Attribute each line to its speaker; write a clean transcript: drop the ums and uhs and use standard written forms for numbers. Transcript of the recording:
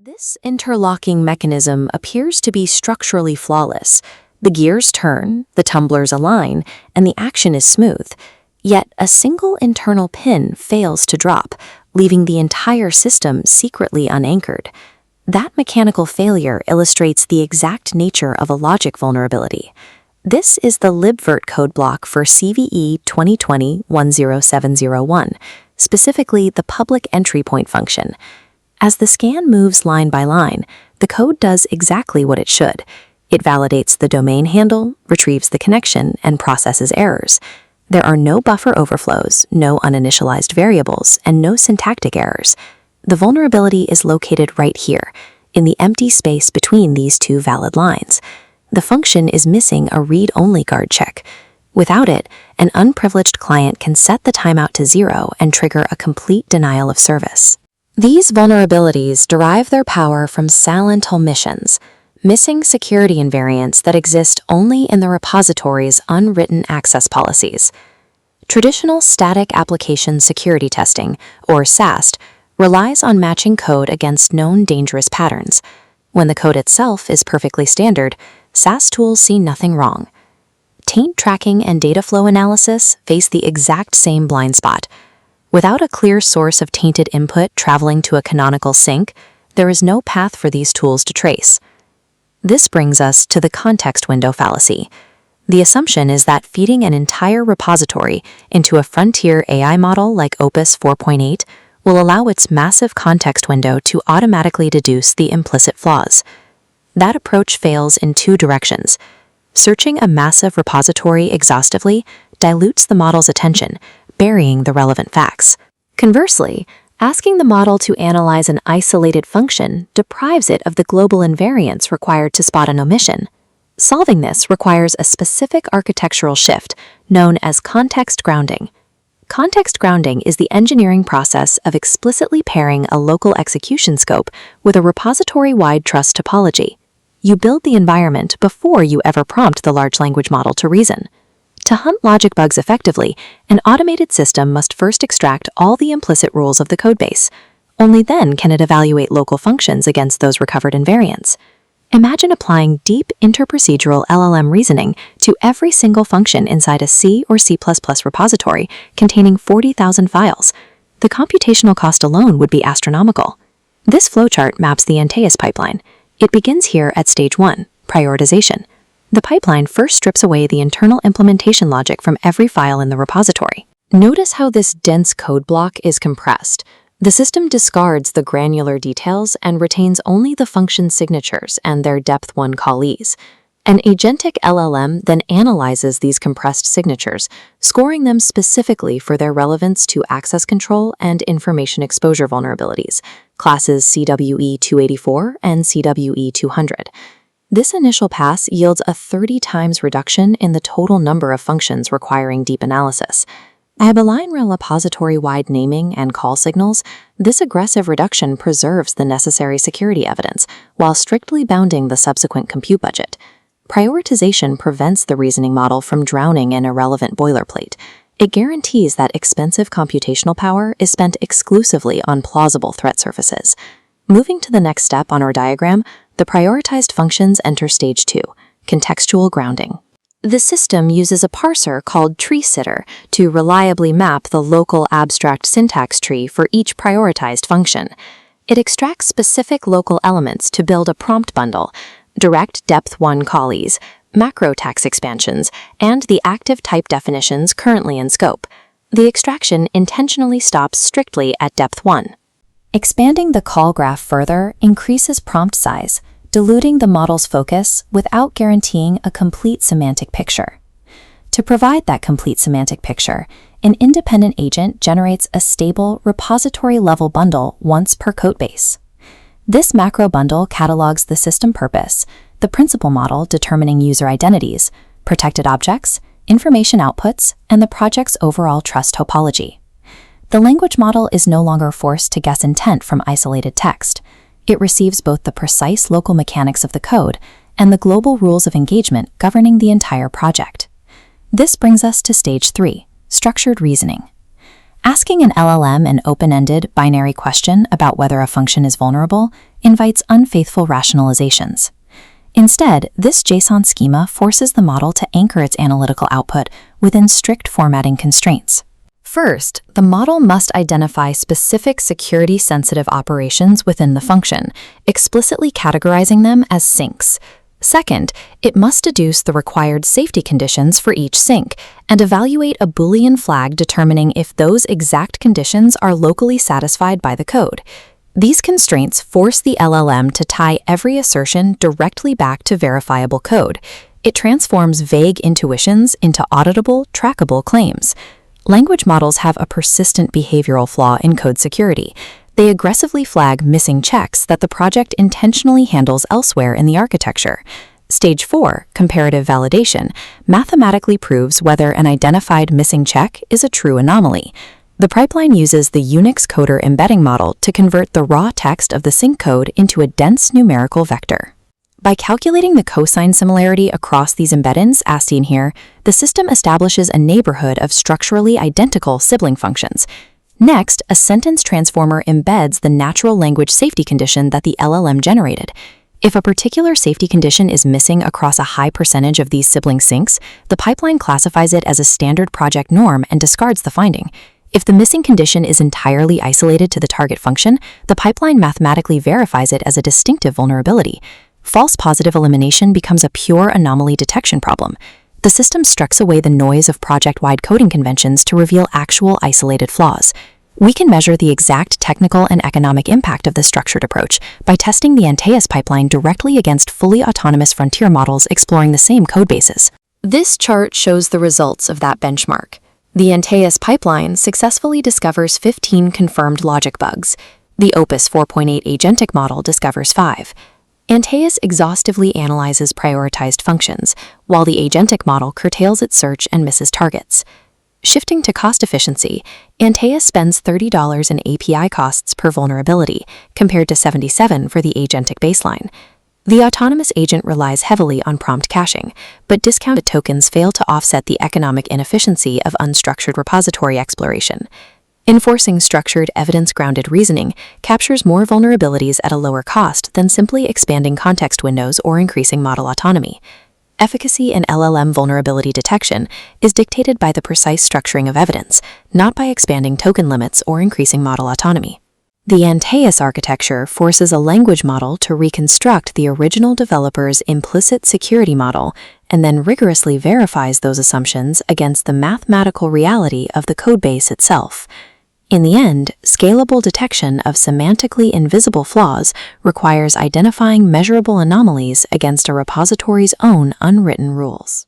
Speaker 1: This interlocking mechanism appears to be structurally flawless. The gears turn, the tumblers align, and the action is smooth. Yet a single internal pin fails to drop, leaving the entire system secretly unanchored. That mechanical failure illustrates the exact nature of a logic vulnerability. This is the libvirt code block for CVE 2020-10701, specifically the public entry point function. As the scan moves line by line, the code does exactly what it should. It validates the domain handle, retrieves the connection, and processes errors. There are no buffer overflows, no uninitialized variables, and no syntactic errors. The vulnerability is located right here, in the empty space between these two valid lines. The function is missing a read-only guard check. Without it, an unprivileged client can set the timeout to 0 and trigger a complete denial of service. These vulnerabilities derive their power from silent omissions, missing security invariants that exist only in the repository's unwritten access policies. Traditional static application security testing, or SAST, relies on matching code against known dangerous patterns. When the code itself is perfectly standard, SAST tools see nothing wrong. Taint tracking and data flow analysis face the exact same blind spot. Without a clear source of tainted input traveling to a canonical sink, there is no path for these tools to trace. This brings us to the context window fallacy. The assumption is that feeding an entire repository into a frontier AI model like Opus 4.8 will allow its massive context window to automatically deduce the implicit flaws. That approach fails in two directions. Searching a massive repository exhaustively dilutes the model's attention, burying the relevant facts. Conversely, asking the model to analyze an isolated function deprives it of the global invariants required to spot an omission. Solving this requires a specific architectural shift known as context grounding. Context grounding is the engineering process of explicitly pairing a local execution scope with a repository-wide trust topology. You build the environment before you ever prompt the large language model to reason. To hunt logic bugs effectively, an automated system must first extract all the implicit rules of the codebase. Only then can it evaluate local functions against those recovered invariants. Imagine applying deep interprocedural LLM reasoning to every single function inside a C or C++ repository containing 40,000 files. The computational cost alone would be astronomical. This flowchart maps the Antaeus pipeline. It begins here at stage 1, prioritization. The pipeline first strips away the internal implementation logic from every file in the repository. Notice how this dense code block is compressed. The system discards the granular details and retains only the function signatures and their depth 1 callees. An agentic LLM then analyzes these compressed signatures, scoring them specifically for their relevance to access control and information exposure vulnerabilities, classes CWE 284 and CWE 200. This initial pass yields a 30 times reduction in the total number of functions requiring deep analysis. By relying on repository-wide naming and call signals, this aggressive reduction preserves the necessary security evidence while strictly bounding the subsequent compute budget. Prioritization prevents the reasoning model from drowning in irrelevant boilerplate. It guarantees that expensive computational power is spent exclusively on plausible threat surfaces. Moving to the next step on our diagram, the prioritized functions enter stage 2, contextual grounding. The system uses a parser called treesitter to reliably map the local abstract syntax tree for each prioritized function. It extracts specific local elements to build a prompt bundle, direct depth 1 callees, macro tax expansions, and the active type definitions currently in scope. The extraction intentionally stops strictly at depth 1. Expanding the call graph further increases prompt size, diluting the model's focus without guaranteeing a complete semantic picture. To provide that complete semantic picture, an independent agent generates a stable repository-level bundle once per codebase. This macro bundle catalogs the system purpose, the principal model determining user identities, protected objects, information outputs, and the project's overall trust topology. The language model is no longer forced to guess intent from isolated text. It receives both the precise local mechanics of the code and the global rules of engagement governing the entire project. This brings us to stage 3, structured reasoning. Asking an LLM an open-ended binary question about whether a function is vulnerable invites unfaithful rationalizations. Instead, this JSON schema forces the model to anchor its analytical output within strict formatting constraints. First, the model must identify specific security-sensitive operations within the function, explicitly categorizing them as sinks. Second, it must deduce the required safety conditions for each sink and evaluate a Boolean flag determining if those exact conditions are locally satisfied by the code. These constraints force the LLM to tie every assertion directly back to verifiable code. It transforms vague intuitions into auditable, trackable claims. Language models have a persistent behavioral flaw in code security. They aggressively flag missing checks that the project intentionally handles elsewhere in the architecture. Stage 4, comparative validation, mathematically proves whether an identified missing check is a true anomaly. The pipeline uses the Unix coder embedding model to convert the raw text of the sink code into a dense numerical vector. By calculating the cosine similarity across these embeddings, as seen here, the system establishes a neighborhood of structurally identical sibling functions. Next, a sentence transformer embeds the natural language safety condition that the LLM generated. If a particular safety condition is missing across a high percentage of these sibling sinks, the pipeline classifies it as a standard project norm and discards the finding. If the missing condition is entirely isolated to the target function, the pipeline mathematically verifies it as a distinctive vulnerability. False positive elimination becomes a pure anomaly detection problem. The system strips away the noise of project-wide coding conventions to reveal actual isolated flaws. We can measure the exact technical and economic impact of this structured approach by testing the Antaeus pipeline directly against fully autonomous frontier models exploring the same codebases. This chart shows the results of that benchmark. The Antaeus pipeline successfully discovers 15 confirmed logic bugs. The Opus 4.8 agentic model discovers 5. Antaeus exhaustively analyzes prioritized functions, while the agentic model curtails its search and misses targets. Shifting to cost efficiency, Antaeus spends $30 in API costs per vulnerability, compared to $77 for the agentic baseline. The autonomous agent relies heavily on prompt caching, but discounted tokens fail to offset the economic inefficiency of unstructured repository exploration. Enforcing structured, evidence-grounded reasoning captures more vulnerabilities at a lower cost than simply expanding context windows or increasing model autonomy. Efficacy in LLM vulnerability detection is dictated by the precise structuring of evidence, not by expanding token limits or increasing model autonomy. The Antaeus architecture forces a language model to reconstruct the original developer's implicit security model and then rigorously verifies those assumptions against the mathematical reality of the codebase itself. In the end, scalable detection of semantically invisible flaws requires identifying measurable anomalies against a repository's own unwritten rules.